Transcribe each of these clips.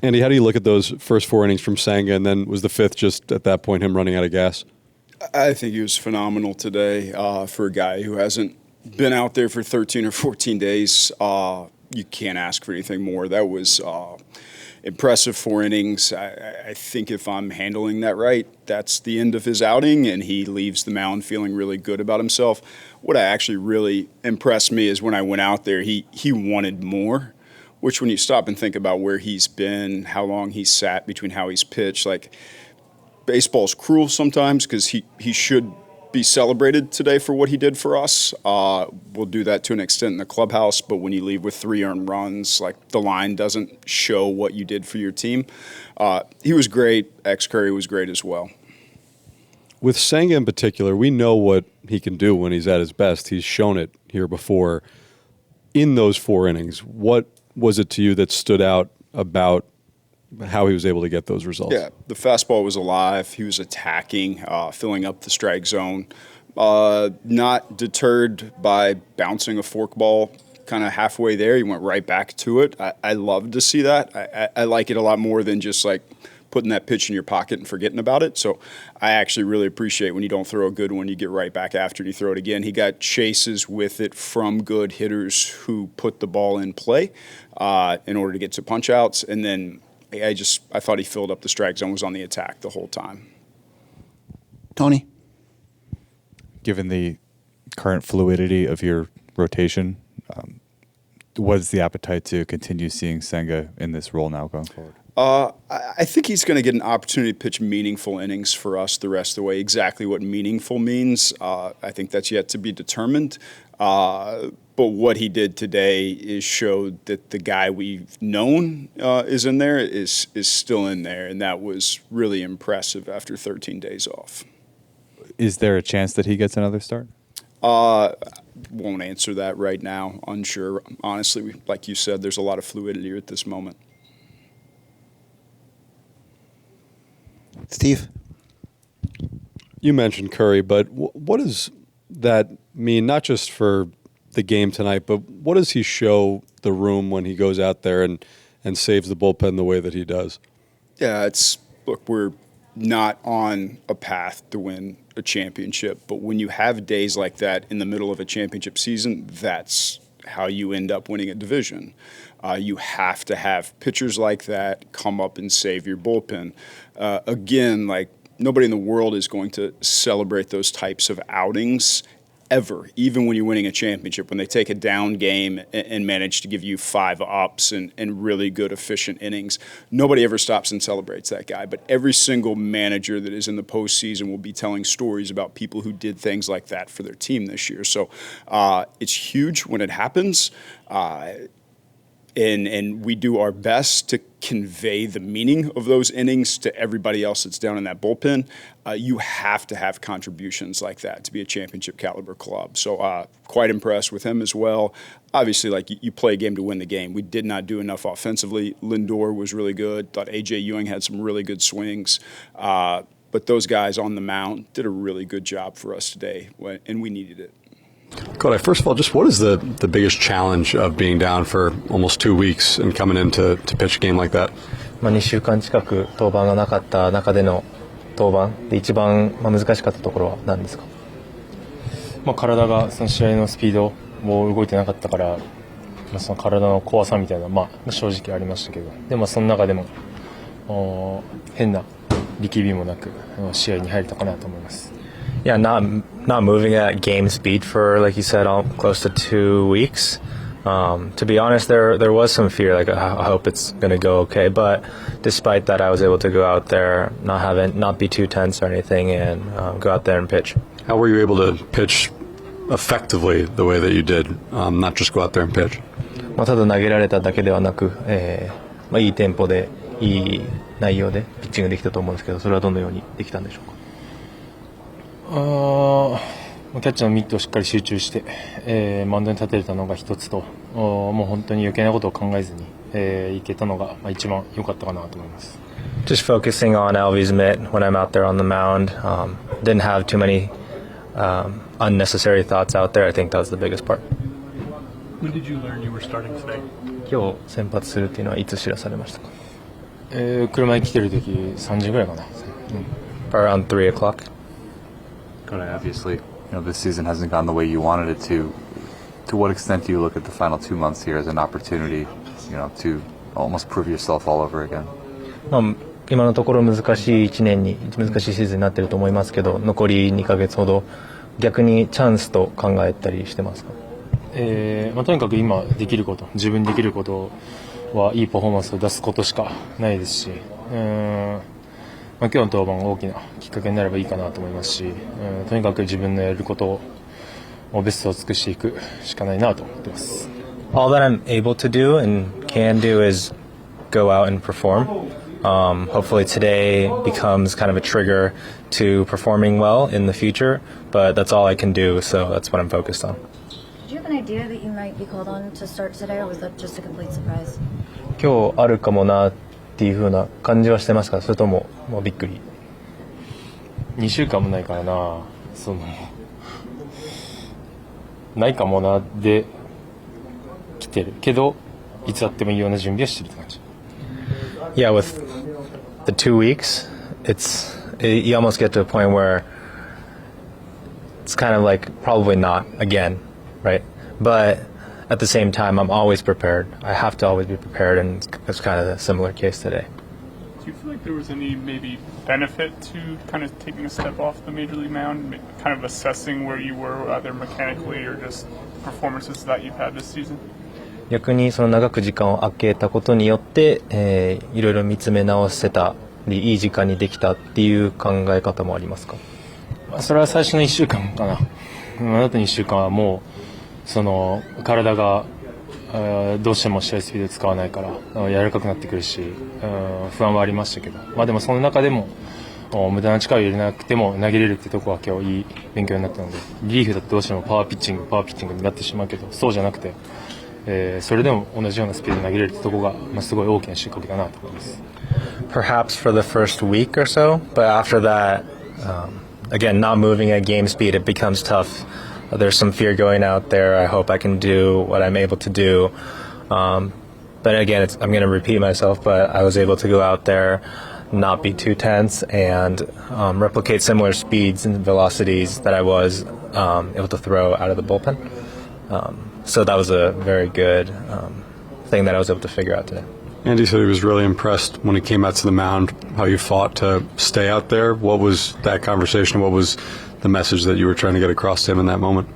Andy, how do you look at those first 4 innings from Senga, and then was the 5th just at that point him running out of gas? I think he was phenomenal today for a guy who hasn't been out there for 13 or 14 days. You can't ask for anything more. That was impressive 4 innings. I think if I'm handling that right, that's the end of his outing, and he leaves the mound feeling really good about himself. What actually really impressed me is when I went out there, he wanted more. Which when you stop and think about where he's been, how long he's sat between how he's pitched, like baseball's cruel sometimes because he should be celebrated today for what he did for us. We'll do that to an extent in the clubhouse, but when you leave with 3 earned runs, like the line doesn't show what you did for your team. He was great. Curry was great as well. With Senga in particular, we know what he can do when he's at his best. He's shown it here before. In those 4 innings, what was it to you that stood out about how he was able to get those results? Yeah, the fastball was alive. He was attacking, filling up the strike zone. Not deterred by bouncing a forkball kind of halfway there. He went right back to it. I love to see that. I like it a lot more than just like putting that pitch in your pocket and forgetting about it. So I actually really appreciate when you don't throw a good one, you get right back after it and you throw it again. He got chases with it from good hitters who put the ball in play in order to get to punch outs. And then I thought he filled up the strike zone, was on the attack the whole time. Tony? Given the current fluidity of your rotation, what is the appetite to continue seeing Senga in this role now going forward? I think he's going to get an opportunity to pitch meaningful innings for us the rest of the way. Exactly what meaningful means, I think that's yet to be determined. But what he did today is showed that the guy we've known is in there, is still in there, and that was really impressive after 13 days off. Is there a chance that he gets another start? Won't answer that right now. Unsure. Honestly, like you said, there's a lot of fluidity at this moment. Steve? You mentioned Curry, but what does that mean, not just for the game tonight, but what does he show the room when he goes out there and saves the bullpen the way that he does? Yeah, look, we're not on a path to win a championship, but when you have days like that in the middle of a championship season, that's how you end up winning a division. You have to have pitchers like that come up and save your bullpen. Again, like nobody in the world is going to celebrate those types of outings ever, even when you're winning a championship, when they take a down game and manage to give you 5 ups and really good, efficient innings. Nobody ever stops and celebrates that guy. But every single manager that is in the postseason will be telling stories about people who did things like that for their team this year. So it's huge when it happens. And we do our best to convey the meaning of those innings to everybody else that's down in that bullpen. You have to have contributions like that to be a championship caliber club. So quite impressed with him as well. Obviously, like you play a game to win the game. We did not do enough offensively. Lindor was really good. Thought A.J. Ewing had some really good swings. But those guys on the mound did a really good job for us today, and we needed it. Kodai, first of all, just what is the biggest challenge of being down for almost 2 weeks and coming in to pitch a game like that? 2週間近く登板がなかった中での登板で一番難しかったところは何ですか？体がその試合のスピードを動いてなかったから、その体の怖さみたいな正直ありましたけど、でもその中でも変な力みもなく試合に入れたかなと思います。Yeah, not moving at game speed for, like you said, close to 2 weeks. To be honest, there was some fear, like I hope it's gonna go okay. But despite that, I was able to go out there, not be too tense or anything, and go out there and pitch. How were you able to pitch effectively the way that you did, not just go out there and pitch? ただ投げられただけではなく、いいテンポでいい内容でピッチングできたと思うんですけど、それはどのようにできたんでしょうか？キャッチャーのミットをしっかり集中して、マウンドに立てれたのが一つと、もう本当に余計なことを考えずに、いけたのが、一番良かったかなと思います。Just focusing on Alvy's mitt when I'm out there on the mound. Didn't have too many unnecessary thoughts out there. I think that was the biggest part. When did you learn you were starting today? 今日先発するっていうのはいつ知らされましたか？車に来てる時3時ぐらいかな。Around 3 o'clock. Kodai, obviously, this season hasn't gone the way you wanted it to. To what extent do you look at the final 2 months here as an opportunity, to almost prove yourself all over again? 今のところ難しいシーズンになっていると思いますけど、残り2ヶ月ほど逆にチャンスと考えたりしてますか？とにかく今できること、自分にできることはいいパフォーマンスを出すことしかないですし、今日の登板が大きなきっかけになればいいかなと思いますし、とにかく自分のやることをベストを尽くしていくしかないなと思ってます。All that I'm able to do and can do is go out and perform. Hopefully today becomes kind of a trigger to performing well in the future, but that's all I can do, so that's what I'm focused on. Did you have an idea that you might be called on to start today, or was that just a complete surprise? 今日あるかもなっていう風な感じはしてますか？それとももうびっくり？ 2週間もないからな、ないかもなで来てるけど、いつあってもいいような準備はしてるって感じ。Yeah, with the 2 weeks, you almost get to a point where it's kind of like probably not again, right? But at the same time, I'm always prepared. I have to always be prepared, and it's kind of a similar case today. Do you feel like there was any maybe benefit to kind of taking a step off the major league mound, kind of assessing where you were either mechanically or just performances that you've had this season? 逆にその長く時間を空けたことによって、いろいろ見つめ直せたりいい時間にできたっていう考え方もありますか？それは最初の1週間かな。あと2週間はもう体がどうしても試合スピード使わないから柔らかくなってくるし、不安はありましたけど、でもその中でも無駄な力を入れなくても投げれるってところは今日いい勉強になったので、リリーフだとどうしてもパワーピッチングになってしまうけど、そうじゃなくて、それでも同じようなスピードで投げれるってところが、すごい大きな収穫だなと思います。Perhaps for the first week or so, but after that, again, not moving at game speed, it becomes tough. There's some fear going out there. I hope I can do what I'm able to do. But again, I'm going to repeat myself, but I was able to go out there, not be too tense, and replicate similar speeds and velocities that I was able to throw out of the bullpen. So that was a very good thing that I was able to figure out today. Andy said he was really impressed when he came out to the mound, how you fought to stay out there. What was that conversation? What was the message that you were trying to get across to him in that moment?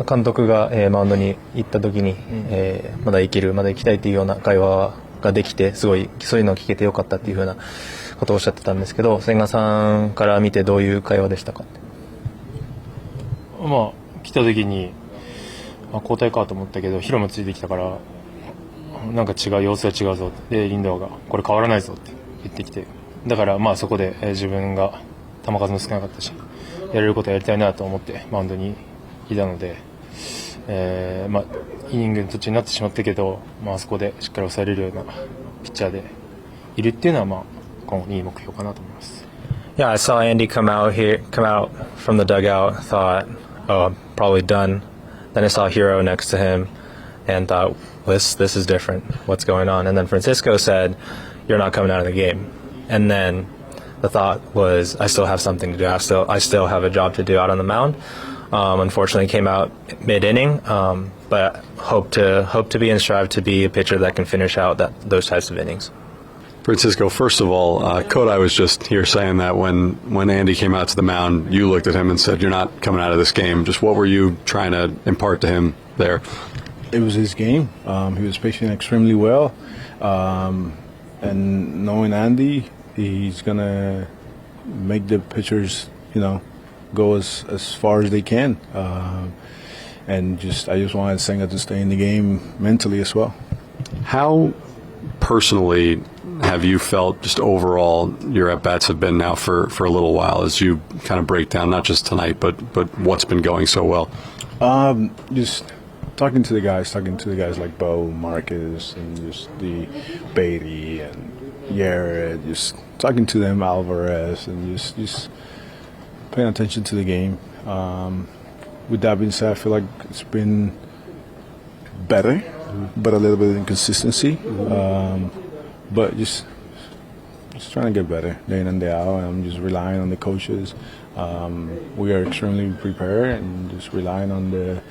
監督が、マウンドに行った時に、まだ行きたいというような会話ができて、すごいそういうのを聞けてよかったっていうふうなことをおっしゃってたんですけど、千賀さんから見てどういう会話でしたか？来た時に交代かと思ったけど、ヒロもついてきたからなんか様子が違うぞで、リンドアがこれ変わらないぞって言ってきて、だからそこで、自分が球数も少なかったし、やれることをやりたいなと思ってマウンドにいたので、イニングの途中になってしまったけど、あそこでしっかり抑えれるようなピッチャーでいるっていうのは、今後いい目標かなと思います。Yeah, I saw Andy come out from the dugout. Thought, oh, I'm probably done. Then I saw Hero next to him, and thought, this is different. What's going on? And then Francisco said, "You're not coming out of the game." And then the thought was, I still have something to do. I still have a job to do out on the mound. Unfortunately, came out mid-inning, but hope to be and strive to be a pitcher that can finish out those types of innings. Francisco, first of all, Kodai was just here saying that when Andy came out to the mound, you looked at him and said, "You're not coming out of this game." Just what were you trying to impart to him there? It was his game. He was pitching extremely well. And knowing Andy, he's going to make the pitchers, go as far as they can. And I just wanted Senga to stay in the game mentally as well. How personally have you felt just overall your at-bats have been now for a little while as you kind of break down, not just tonight, but what's been going so well? Just talking to the guys like Bo, Marcus, and just the Beatty and Garrett, just talking to them, Alvarez, and just paying attention to the game. With that being said, I feel like it's been better, but a little bit of inconsistency. But just just trying to get better day in and day out. I'm just relying on the coaches. We are extremely prepared and just relying on the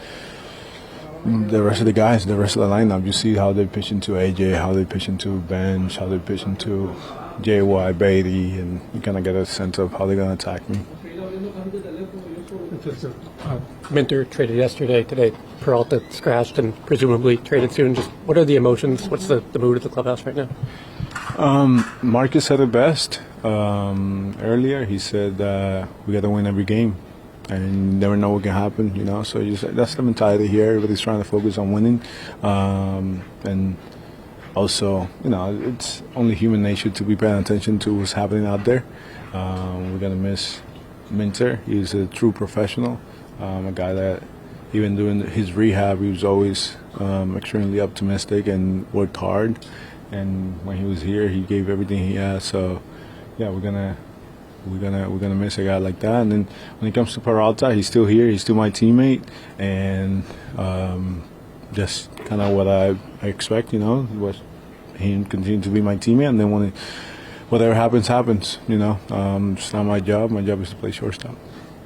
rest of the guys, the rest of the lineup. You see how they pitch into AJ, how they pitch into Bench, how they pitch into JY, Beatty, and you kind of get a sense of how they're going to attack me. Minter traded yesterday. Today, Peralta scratched and presumably traded soon. Just what are the emotions? What's the mood at the clubhouse right now? Marcus said it best earlier. He said we got to win every game, and you never know what can happen. You know, so that's the mentality here. Everybody's trying to focus on winning, and also, you know, it's only human nature to be paying attention to what's happening out there. We're gonna miss Minter. He's a true professional, a guy that even during his rehab, he was always extremely optimistic and worked hard. And when he was here, he gave everything he had. So, yeah, we're gonna miss a guy like that. And then when it comes to Peralta, he's still here. He's still my teammate, and just kind of what I expect. You know, what him continue to be my teammate, and then whatever happens, happens. You know, it's not my job. My job is to play shortstop.